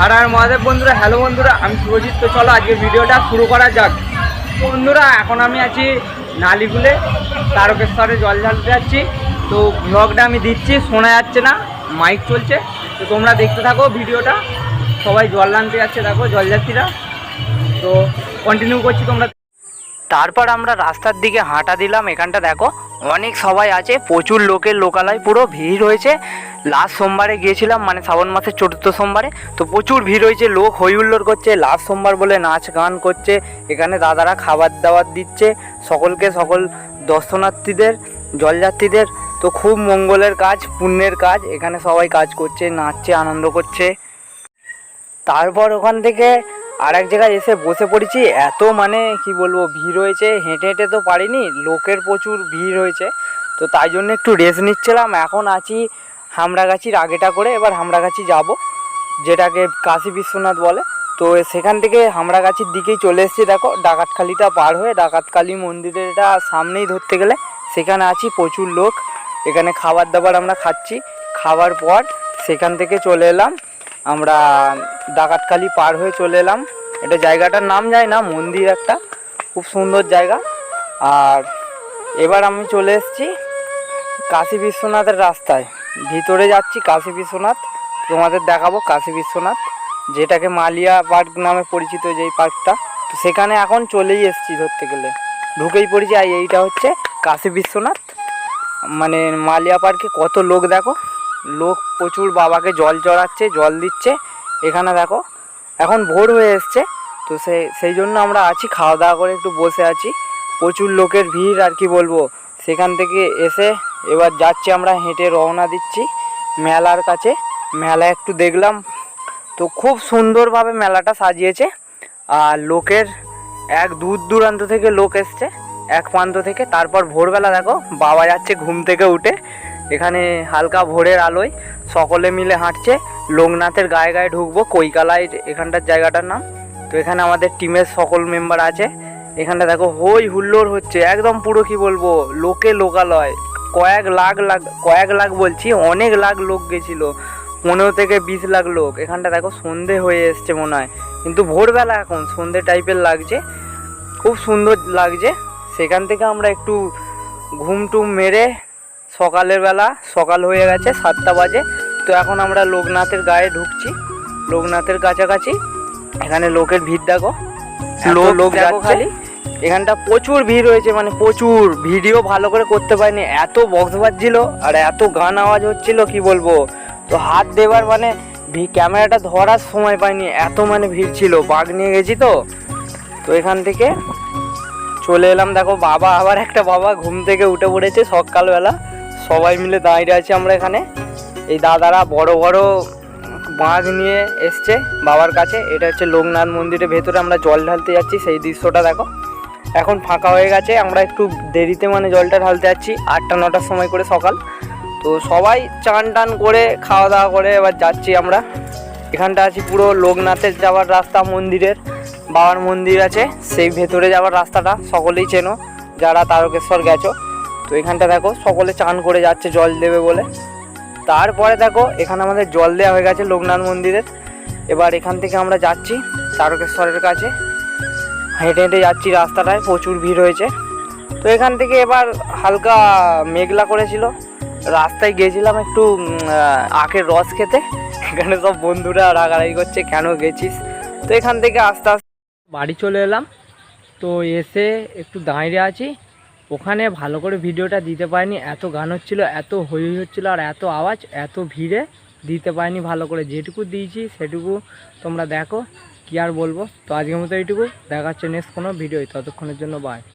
আর মহাদেব বন্ধুরা, হ্যালো বন্ধুরা, আমি শুভজিৎ। তো চলো আজকে ভিডিওটা শুরু করা যাক। বন্ধুরা, এখন আমি আছি নালিগুলে, তারকেশ্বরে জল ঢালতে যাচ্ছি। তো ব্লগটা আমি দিচ্ছি, শোনা যাচ্ছে না, মাইক চলছে। তো তোমরা দেখতে থাকো ভিডিওটা। সবাই জল আনতে যাচ্ছে, দেখো জলযাত্রীরা। তো কন্টিনিউ করছি তোমরা। তারপর আমরা রাস্তার দিকে হাঁটা দিলাম। এখানটা দেখো অনেক সবাই আছে, প্রচুর লোকের লোকালয়, পুরো ভিড় হয়েছে। লাস্ট সোমবারে গিয়েছিলাম, মানে শ্রাবণ মাসের 4র্থ সোমবারে। তো প্রচুর ভিড় হয়েছে, লোক হই হুল্লোড় করছে, লাস্ট সোমবার বলে নাচ গান করছে। এখানে দাদারা খাবার দাবার দিচ্ছে সকলকে, সকল দর্শনার্থীদের, জলযাত্রীদের। তো খুব মঙ্গলের কাজ, পুণ্যের কাজ। এখানে সবাই কাজ করছে, নাচছে, আনন্দ করছে। তারপর ওখান থেকে আর এক জায়গায় এসে বসে পড়েছি। এত মানে কি বলবো, ভিড় হয়েছে, হেঁটে হেঁটে তো পারিনি, লোকের প্রচুর ভিড় হয়েছে। তো তাই জন্য একটু রেস্ট নিচ্ছিলাম। এখন আছি হামড়াগাছির আগেটা করে, এবার হামড়াগাছি যাব, যেটাকে কাশী বিশ্বনাথ বলে। তো সেখান থেকে হামড়াগাছির দিকেই চলে এসেছি। দেখো ডাকাতখালিটা পার হয়ে, ডাকাতকালী মন্দিরেরটা সামনেই ধরতে গেলে, সেখানে আছি, প্রচুর লোক। এখানে খাবার দাবার আমরা খাচ্ছি। খাওয়ার পর সেখান থেকে চলে এলাম আমরা, ডাকাতখালি পার হয়ে চলে এলাম। এটা জায়গাটার নাম যায় না, মন্দির একটা, খুব সুন্দর জায়গা। আর এবার আমি চলে এসেছি কাশী বিশ্বনাথের রাস্তায়, ভিতরে যাচ্ছি কাশী বিশ্বনাথ। তোমাদের দেখাবো কাশী বিশ্বনাথ, যেটাকে মালিয়া পার্ক নামে পরিচিত, যেই পার্কটা। তো সেখানে এখন চলেই এসেছি, ধরতে গেলে ঢুকেই পড়েছি। আর এইটা হচ্ছে কাশী বিশ্বনাথ, মানে মালিয়া পার্কে কত লোক দেখো, লোক প্রচুর, বাবাকে জল চড়াচ্ছে, জল দিচ্ছে। এখানে দেখো এখন ভোর হয়ে এসছে। তো সেই জন্য আমরা আছি, খাওয়া দাওয়া করে একটু বসে আছি। প্রচুর লোকের ভিড়, আর কি বলবো। সেখান থেকে এসে এবার যাচ্ছি আমরা, হেঁটে রওনা দিচ্ছি মেলার কাছে। মেলা একটু দেখলাম, তো খুব সুন্দরভাবে মেলাটা সাজিয়েছে। আর লোকের এক দূর দূরান্ত থেকে লোক এসছে, এক প্রান্ত থেকে। তারপর ভোরবেলা দেখো বাবা যাচ্ছে ঘুম থেকে উঠে, এখানে হালকা ভোরের আলোয় সকলে মিলে হাঁটছে। লোকনাথের গায়ে গায়ে ঢুকবো, কৈকালায় এখানটার জায়গাটার নাম। তো এখানে আমাদের টিমের সকল মেম্বার আছে। এখানটা দেখো হই হুল্লোড় হচ্ছে, একদম পুরো কি বলবো, লোকে লোকালয়। কয়েক লাখ বলছি, অনেক লাখ লোক গেছিলো, 15 থেকে 20 লাখ লোক। এখানটা দেখো সন্ধে হয়ে এসছে মনে হয়, কিন্তু ভোরবেলা এখন সন্ধে টাইপের লাগছে, খুব সুন্দর লাগছে। সেখান থেকে আমরা একটু ঘুম টুম মেরে, সকালের বেলা, সকাল হয়ে গেছে, 7টা বাজে। তো এখন আমরা লোকনাথের গায়ে ঢুকছি, লোকনাথের কাছাকাছি। এখানে লোকের ভিড় দেখো, লোক দেখো খালি। এখানটা প্রচুর ভিড় হয়েছে, মানে প্রচুর। ভিডিও ভালো করে করতে পারিনি, এত বক্স বাজছিল আর এত গান আওয়াজ হচ্ছিল, কি বলবো। তো হাত দেবার মানে ক্যামেরাটা ধরার সময় পাইনি, এত মানে ভিড় ছিল। বাগ নিয়ে গেছি তো। তো এখান থেকে চলে এলাম। দেখো বাবা, আবার একটা বাবা ঘুম থেকে উঠে পড়েছে সকালবেলা। সবাই মিলে দাঁড়িয়ে আছি আমরা এখানে। এই দাদারা বড় বড় বাঁধ নিয়ে এসছে বাবার কাছে। এটা হচ্ছে লোকনাথ মন্দিরের ভেতরে আমরা জল ঢালতে যাচ্ছি, সেই দৃশ্যটা দেখো। এখন ফাঁকা হয়ে গেছে, আমরা একটু দেরিতে মানে জলটা ঢালতে যাচ্ছি, 8টা-9টার সময় করে সকাল। তো সবাই চান টান করে, খাওয়া দাওয়া করে এবার যাচ্ছি আমরা। এখানটা আছি পুরো লোকনাথের যাওয়ার রাস্তা, মন্দিরের, বাবার মন্দির আছে, সেই ভেতরে যাওয়ার রাস্তাটা সকলেই চেনো যারা তারকেশ্বর গেছো। তো এখানটা দেখো সকলে চান করে যাচ্ছে জল দেবে বলে। তারপরে দেখো এখানে আমাদের জল দেওয়া হয়ে গেছে লোকনাথ মন্দিরের। এবার এখান থেকে আমরা যাচ্ছি তারকেশ্বরের কাছে, হেঁটে হেঁটে যাচ্ছি রাস্তাটায়, প্রচুর ভিড় হয়েছে। তো এখান থেকে এবার হালকা মেঘলা করেছিল, রাস্তায় গিয়েছিলাম একটু আখের রস খেতে। এখানে সব বন্ধুরা রাগারাগি করছে, কেন গেছিস। তো এখান থেকে আস্তে আস্তে বাড়ি চলে এলাম। তো এসে একটু দাঁড়িয়ে আছি। ওখানে ভালো করে ভিডিওটা দিতে পারিনি, এত গান হচ্ছিলো, এত হই হই হচ্ছিলো, আর এত আওয়াজ, এত ভিড়ে দিতে পারিনি ভালো করে। যেটুকু দিয়েছি সেটুকু তোমরা দেখো, কি আর বলবো। তো আজকের মতো এইটুকু, দেখা হচ্ছে নেক্সট কোনো ভিডিও। ততক্ষণের জন্য বাই।